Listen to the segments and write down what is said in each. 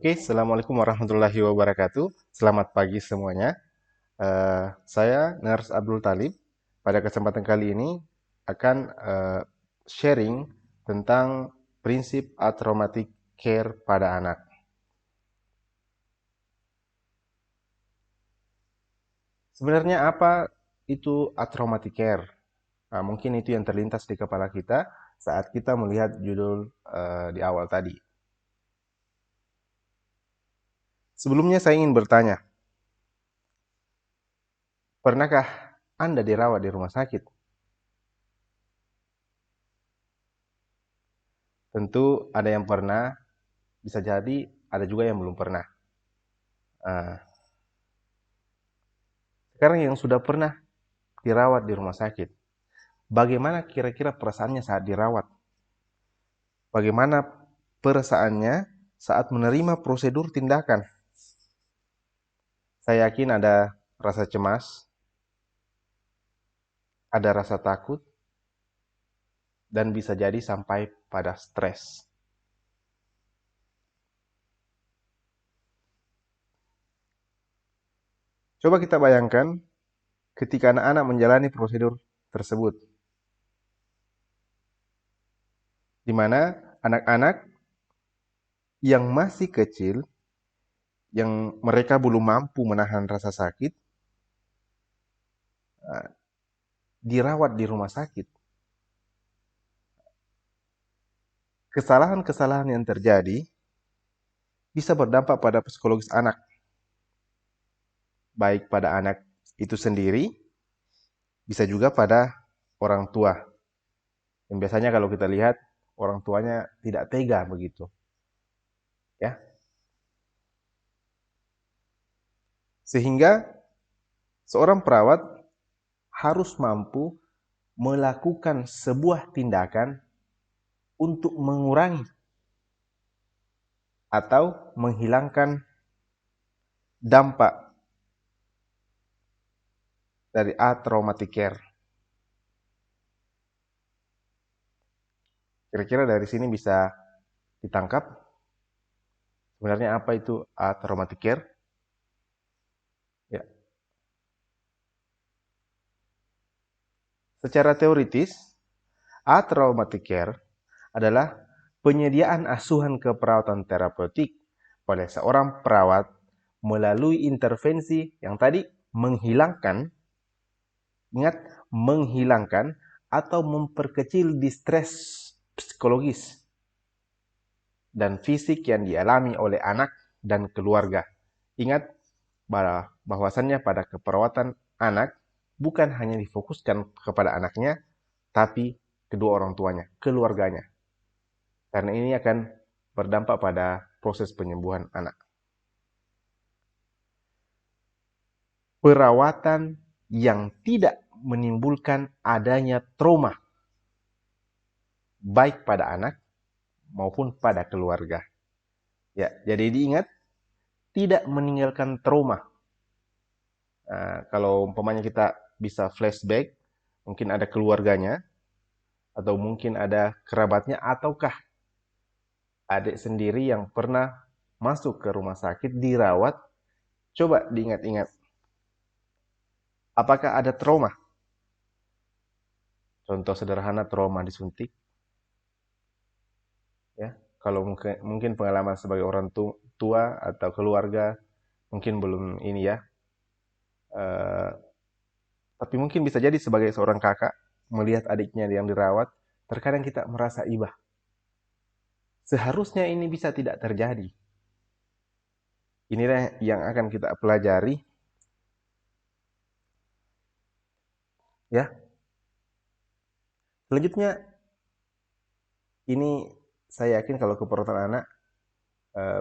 Oke, Assalamualaikum warahmatullahi wabarakatuh. Selamat pagi semuanya. Saya Nurse Abdul Talib. Pada kesempatan kali ini akan sharing tentang prinsip traumatic care pada anak. Sebenarnya apa itu traumatic care? Nah, mungkin itu yang terlintas di kepala kita saat kita melihat judul di awal tadi. Sebelumnya saya ingin bertanya, pernahkah Anda dirawat di rumah sakit? Tentu ada yang pernah, bisa jadi ada juga yang belum pernah. Nah, sekarang yang sudah pernah dirawat di rumah sakit, bagaimana kira-kira perasaannya saat dirawat? Bagaimana perasaannya saat menerima prosedur tindakan? Saya yakin ada rasa cemas, ada rasa takut, dan bisa jadi sampai pada stres. Coba kita bayangkan ketika anak-anak menjalani prosedur tersebut, di mana anak-anak yang masih kecil, yang mereka belum mampu menahan rasa sakit, dirawat di rumah sakit. Kesalahan-kesalahan yang terjadi bisa berdampak pada psikologis anak, baik pada anak itu sendiri, bisa juga pada orang tua. Yang biasanya kalau kita lihat, orang tuanya tidak tega begitu. Ya. Sehingga seorang perawat harus mampu melakukan sebuah tindakan untuk mengurangi atau menghilangkan dampak dari traumatic care. Kira-kira dari sini bisa ditangkap sebenarnya apa itu traumatic care? Ya. Secara teoritis, traumatic care adalah penyediaan asuhan keperawatan terapeutik oleh seorang perawat melalui intervensi yang tadi menghilangkan, ingat, menghilangkan atau memperkecil distres psikologis dan fisik yang dialami oleh anak dan keluarga. Ingat bahwasannya pada keperawatan anak bukan hanya difokuskan kepada anaknya, tapi kedua orang tuanya, keluarganya. Karena ini akan berdampak pada proses penyembuhan anak. Perawatan yang tidak menimbulkan adanya trauma, baik pada anak maupun pada keluarga. Ya, jadi diingat, tidak meninggalkan trauma. Nah, kalau umpamanya kita bisa flashback, mungkin ada keluarganya, atau mungkin ada kerabatnya, ataukah adik sendiri yang pernah masuk ke rumah sakit, dirawat, coba diingat-ingat. Apakah ada trauma? Contoh sederhana, trauma disuntik. Ya, kalau mungkin pengalaman sebagai orang tua atau keluarga, mungkin belum ini ya. Tapi mungkin bisa jadi sebagai seorang kakak, melihat adiknya yang dirawat, terkadang kita merasa iba. Seharusnya ini bisa tidak terjadi. Inilah yang akan kita pelajari. Ya. Selanjutnya, ini saya yakin kalau keperawatan anak,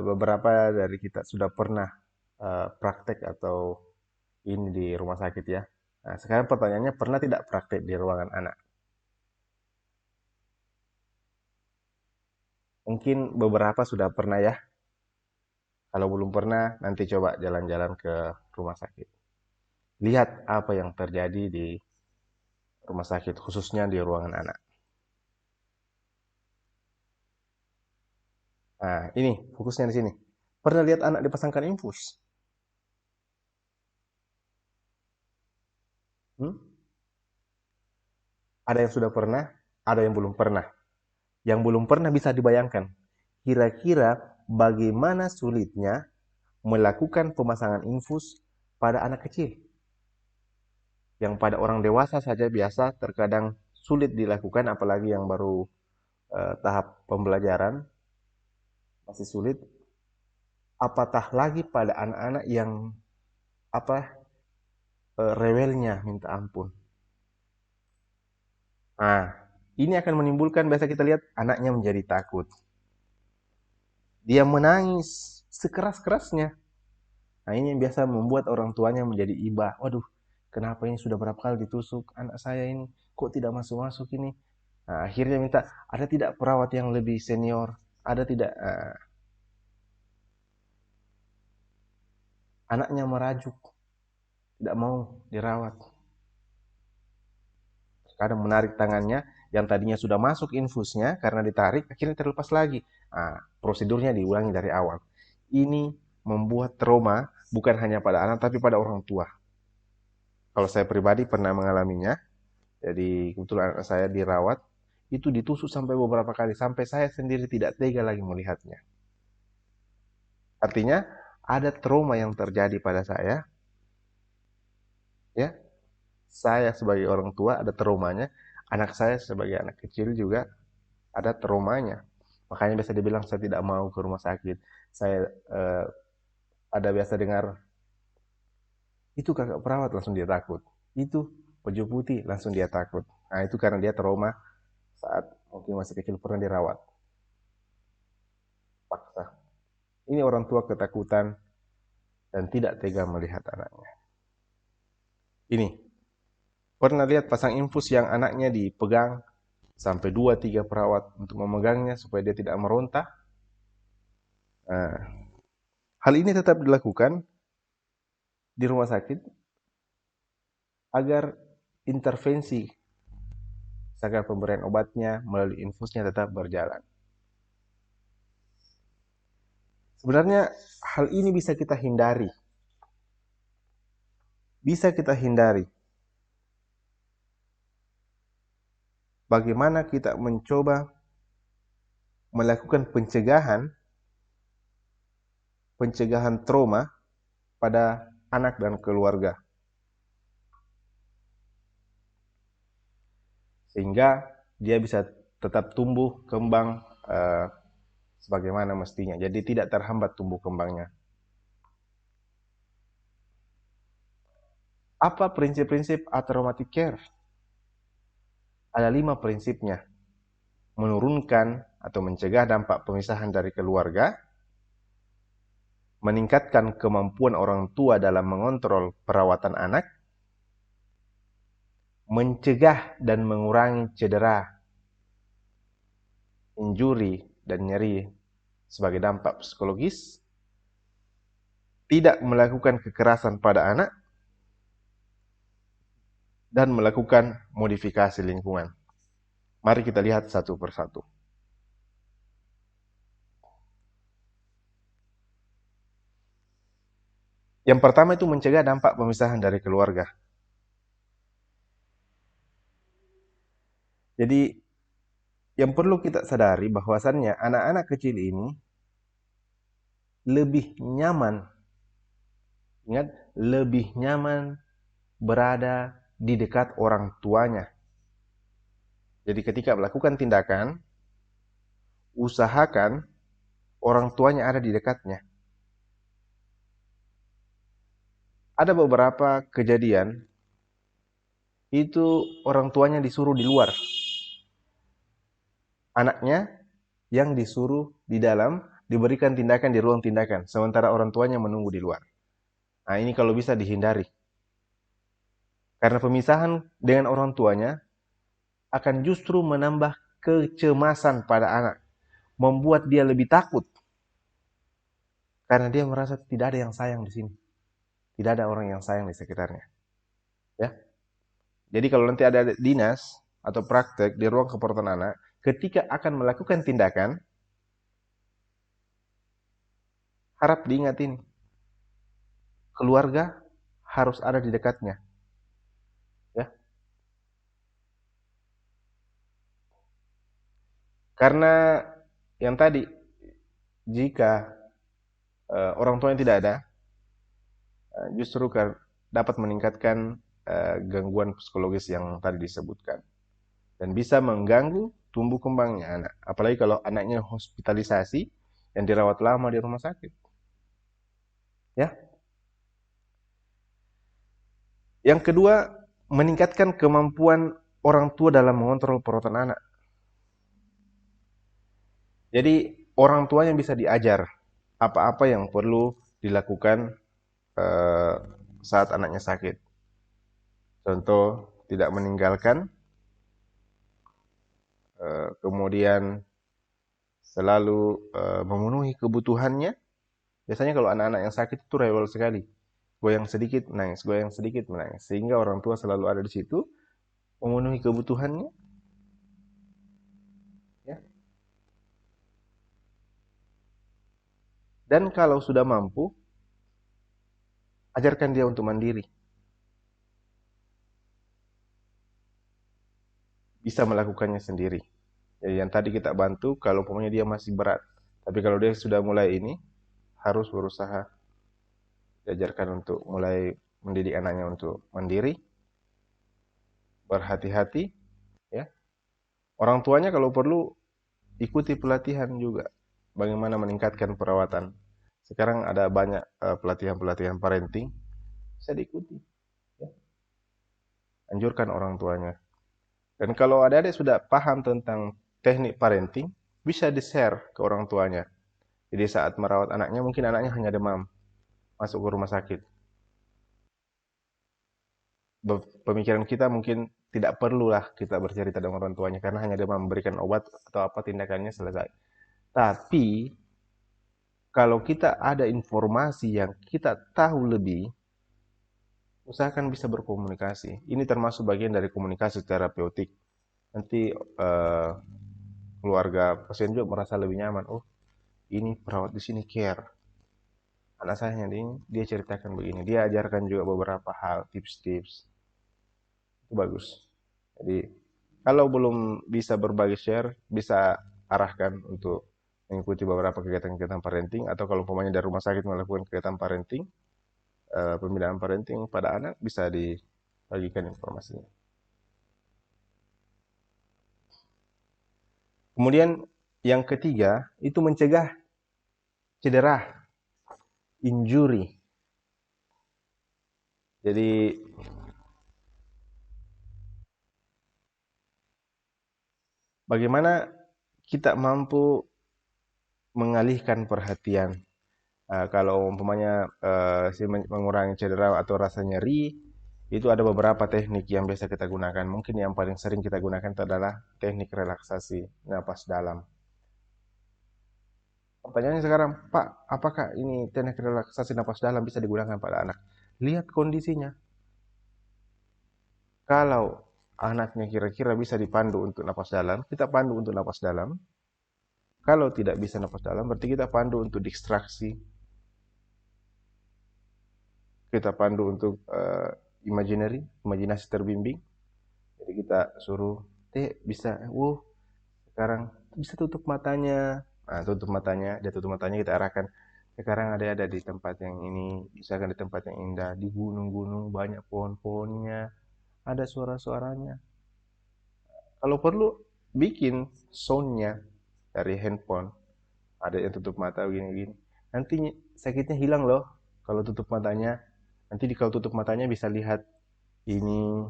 beberapa dari kita sudah pernah praktek atau ini di rumah sakit ya. Nah, sekarang pertanyaannya, pernah tidak praktek di ruangan anak? Mungkin beberapa sudah pernah ya. Kalau belum pernah, nanti coba jalan-jalan ke rumah sakit. Lihat apa yang terjadi di rumah sakit, khususnya di ruangan anak. Nah, ini fokusnya di sini. Pernah lihat anak dipasangkan infus? Hmm? Ada yang sudah pernah, ada yang belum pernah. Yang belum pernah bisa dibayangkan. Kira-kira bagaimana sulitnya melakukan pemasangan infus pada anak kecil? Yang pada orang dewasa saja biasa terkadang sulit dilakukan, apalagi yang baru tahap pembelajaran masih sulit. Apatah lagi pada anak-anak yang apa rewelnya minta ampun. Nah, ini akan menimbulkan, biasa kita lihat anaknya menjadi takut. Dia menangis sekeras-kerasnya. Nah, ini yang biasa membuat orang tuanya menjadi iba. Waduh, kenapa ini sudah berapa kali ditusuk anak saya ini? Kok tidak masuk-masuk ini? Nah, akhirnya minta, ada tidak perawat yang lebih senior? Ada tidak? Anaknya merajuk, tidak mau dirawat. Kadang menarik tangannya, yang tadinya sudah masuk infusnya, karena ditarik, akhirnya terlepas lagi. Nah, prosedurnya diulangi dari awal. Ini membuat trauma bukan hanya pada anak, tapi pada orang tua. Kalau saya pribadi pernah mengalaminya, jadi kebetulan anak saya dirawat, itu ditusuk sampai beberapa kali, sampai saya sendiri tidak tega lagi melihatnya. Artinya, ada trauma yang terjadi pada saya, ya. Saya sebagai orang tua ada traumanya, anak saya sebagai anak kecil juga ada traumanya. Makanya biasa dibilang saya tidak mau ke rumah sakit. Saya ada biasa dengar, itu kakak perawat, langsung dia takut. Itu baju putih, langsung dia takut. Nah, itu karena dia trauma saat mungkin masih kecil pernah dirawat paksa. Ini orang tua ketakutan dan tidak tega melihat anaknya. Ini, pernah lihat pasang infus yang anaknya dipegang sampai 2-3 perawat untuk memegangnya supaya dia tidak meronta? Nah, hal ini tetap dilakukan di rumah sakit agar intervensi agar pemberian obatnya melalui infusnya tetap berjalan. Sebenarnya hal ini bisa kita hindari. Bisa kita hindari. Bagaimana kita mencoba melakukan pencegahan trauma pada anak dan keluarga. Sehingga dia bisa tetap tumbuh kembang sebagaimana mestinya. Jadi tidak terhambat tumbuh kembangnya. Apa prinsip-prinsip atraumatic care? Ada 5 prinsipnya. Menurunkan atau mencegah dampak pemisahan dari keluarga, meningkatkan kemampuan orang tua dalam mengontrol perawatan anak, mencegah dan mengurangi cedera, injuri, dan nyeri sebagai dampak psikologis, tidak melakukan kekerasan pada anak, dan melakukan modifikasi lingkungan. Mari kita lihat satu persatu. Yang pertama itu mencegah dampak pemisahan dari keluarga. Jadi yang perlu kita sadari bahwasannya anak-anak kecil ini lebih nyaman, ingat, lebih nyaman berada di dekat orang tuanya. Jadi ketika melakukan tindakan, usahakan orang tuanya ada di dekatnya. Ada beberapa kejadian, itu orang tuanya disuruh di luar. Anaknya yang disuruh di dalam, diberikan tindakan di ruang tindakan, sementara orang tuanya menunggu di luar. Nah, ini kalau bisa dihindari. Karena pemisahan dengan orang tuanya akan justru menambah kecemasan pada anak, membuat dia lebih takut. Karena dia merasa tidak ada yang sayang di sini. Tidak ada orang yang sayang di sekitarnya. Ya. Jadi kalau nanti ada dinas atau praktek di ruang keperawatan anak, ketika akan melakukan tindakan, Harap diingat ini, keluarga harus ada di dekatnya, ya. Karena yang tadi, jika orang tua yang tidak ada, justru dapat meningkatkan gangguan psikologis yang tadi disebutkan dan bisa mengganggu tumbuh kembangnya anak. Apalagi kalau anaknya hospitalisasi yang dirawat lama di rumah sakit, ya. Yang kedua, meningkatkan kemampuan orang tua dalam mengontrol perawatan anak. Jadi orang tuanya bisa diajar apa-apa yang perlu dilakukan eh, saat anaknya sakit. Contoh, tidak meninggalkan, kemudian selalu memenuhi kebutuhannya. Biasanya kalau anak-anak yang sakit itu rewel sekali. Goyang sedikit menangis, goyang sedikit menangis. Sehingga orang tua selalu ada di situ memenuhi kebutuhannya, ya. Dan kalau sudah mampu, ajarkan dia untuk mandiri. Bisa melakukannya sendiri. Jadi yang tadi kita bantu kalau umpamanya dia masih berat. Tapi kalau dia sudah mulai ini, harus berusaha diajarkan untuk mulai mendidik anaknya untuk mandiri, berhati-hati, ya. Orang tuanya kalau perlu ikuti pelatihan juga bagaimana meningkatkan perawatan. Sekarang ada banyak pelatihan-pelatihan parenting, bisa diikuti, ya. Anjurkan orang tuanya. Dan kalau adik-adik sudah paham tentang teknik parenting, bisa di-share ke orang tuanya. Jadi saat merawat anaknya, mungkin anaknya hanya demam, masuk ke rumah sakit. Pemikiran kita mungkin tidak perlulah kita bercerita dengan orang tuanya karena hanya demam, memberikan obat atau apa tindakannya selesai. Tapi kalau kita ada informasi yang kita tahu lebih, usahakan bisa berkomunikasi. Ini termasuk bagian dari komunikasi terapeutik. Nanti keluarga pasien juga merasa lebih nyaman. Oh, ini perawat di sini care. Anak saya yang ini, dia ceritakan begini. Dia ajarkan juga beberapa hal, tips-tips. Itu bagus. Jadi, kalau belum bisa berbagi share, bisa arahkan untuk mengikuti beberapa kegiatan-kegiatan parenting. Atau kalau umpamanya dari rumah sakit melakukan kegiatan parenting, pembinaan parenting pada anak, bisa dibagikan informasinya. Kemudian yang ketiga, itu mencegah cedera, injury. Jadi bagaimana kita mampu mengalihkan perhatian. Kalau umpamanya si mengurangi cedera atau rasa nyeri, itu ada beberapa teknik yang biasa kita gunakan. Mungkin yang paling sering kita gunakan itu adalah teknik relaksasi napas dalam. Pertanyaannya sekarang, Pak, apakah ini teknik relaksasi napas dalam bisa digunakan pada anak? Lihat kondisinya. Kalau anaknya kira-kira bisa dipandu untuk napas dalam, kita pandu untuk napas dalam. Kalau tidak bisa napas dalam, berarti kita pandu untuk distraksi. Kita pandu untuk imajinasi terbimbing. Jadi kita suruh, bisa, sekarang bisa tutup matanya. Nah, tutup matanya, dia tutup matanya, kita arahkan. Sekarang ada di tempat yang ini, misalkan di tempat yang indah, di gunung-gunung, banyak pohon-pohonnya, ada suara-suaranya. Kalau perlu, bikin soundnya dari handphone. Ada yang tutup mata gini-gini. Nanti sakitnya hilang loh kalau tutup matanya. Nanti kalau tutup matanya bisa lihat ini.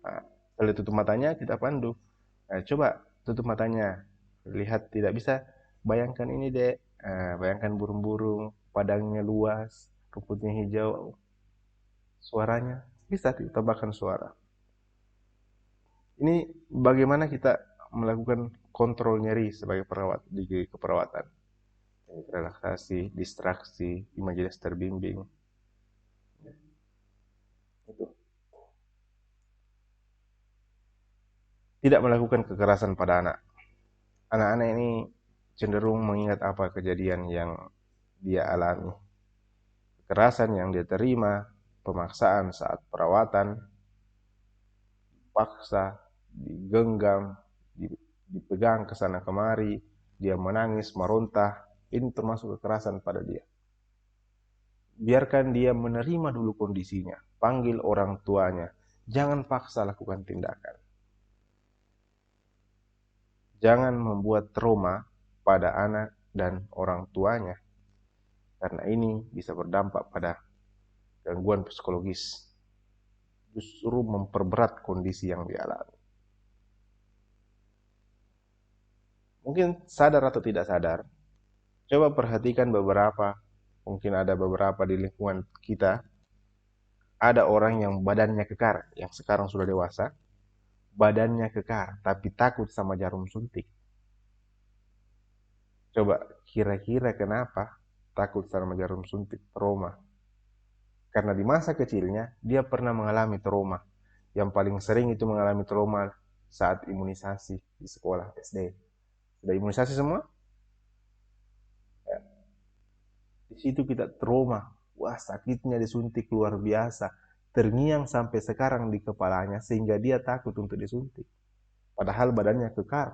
Nah, kalau tutup matanya kita pandu. Nah, coba tutup matanya. Lihat tidak bisa. Bayangkan ini dek. Nah, bayangkan burung-burung. Padangnya luas. Rumputnya hijau. Suaranya. Bisa ditambahkan suara. Ini bagaimana kita melakukan kontrol nyeri sebagai perawat di keperawatan. Relaksasi, distraksi, imajinasi terbimbing. Itu. Tidak melakukan kekerasan pada anak. Anak-anak ini cenderung mengingat apa kejadian yang dia alami, kekerasan yang dia terima, pemaksaan saat perawatan, paksa, digenggam, dipegang ke sana kemari, dia menangis, meronta, ini termasuk kekerasan pada dia. Biarkan dia menerima dulu kondisinya, panggil orang tuanya, jangan paksa lakukan tindakan. Jangan membuat trauma pada anak dan orang tuanya, karena ini bisa berdampak pada gangguan psikologis, justru memperberat kondisi yang dialami. Mungkin sadar atau tidak sadar, coba perhatikan mungkin ada beberapa di lingkungan kita, ada orang yang badannya kekar, yang sekarang sudah dewasa, badannya kekar, tapi takut sama jarum suntik. Coba kira-kira kenapa takut sama jarum suntik? Trauma. Karena di masa kecilnya dia pernah mengalami trauma. Yang paling sering itu mengalami trauma saat imunisasi di sekolah SD. Sudah imunisasi semua? Ya. Di situ kita trauma. Wah, sakitnya disuntik luar biasa. Terngiang sampai sekarang di kepalanya sehingga dia takut untuk disuntik. Padahal badannya kekar.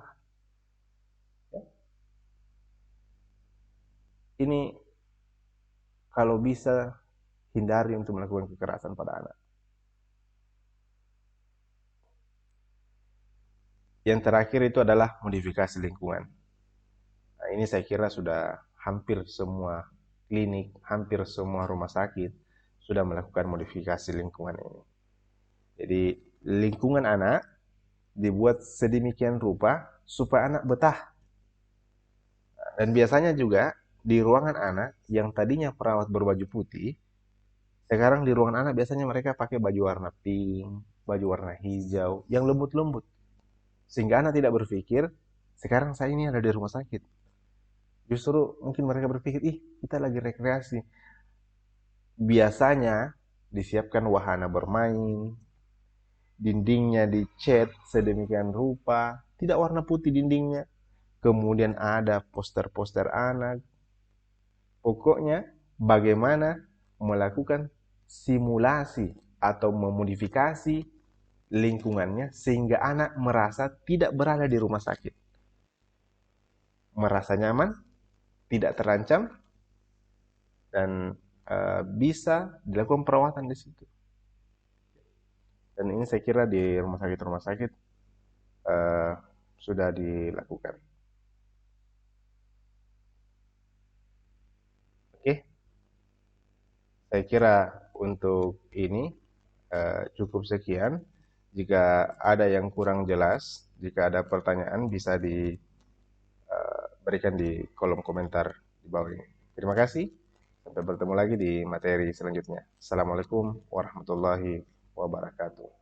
Ya. Ini kalau bisa hindari untuk melakukan kekerasan pada anak. Yang terakhir itu adalah modifikasi lingkungan. Nah, ini saya kira sudah hampir semua klinik, hampir semua rumah sakit sudah melakukan modifikasi lingkungan ini. Jadi lingkungan anak dibuat sedemikian rupa supaya anak betah. Dan biasanya juga di ruangan anak yang tadinya perawat berbaju putih, sekarang di ruangan anak biasanya mereka pakai baju warna pink, baju warna hijau, yang lembut-lembut. Sehingga anak tidak berpikir, sekarang saya ini ada di rumah sakit. Justru mungkin mereka berpikir, ih kita lagi rekreasi. Biasanya disiapkan wahana bermain, dindingnya dicat sedemikian rupa, tidak warna putih dindingnya. Kemudian ada poster-poster anak. Pokoknya bagaimana melakukan simulasi atau memodifikasi lingkungannya sehingga anak merasa tidak berada di rumah sakit. Merasa nyaman, tidak terancam, dan bisa dilakukan perawatan di situ. Dan ini saya kira di rumah sakit uh, sudah dilakukan. Oke, saya kira untuk ini cukup sekian. Jika ada yang kurang jelas, jika ada pertanyaan bisa diberikan di kolom komentar di bawah ini. Terima kasih. Sampai bertemu lagi di materi selanjutnya. Assalamualaikum warahmatullahi wabarakatuh.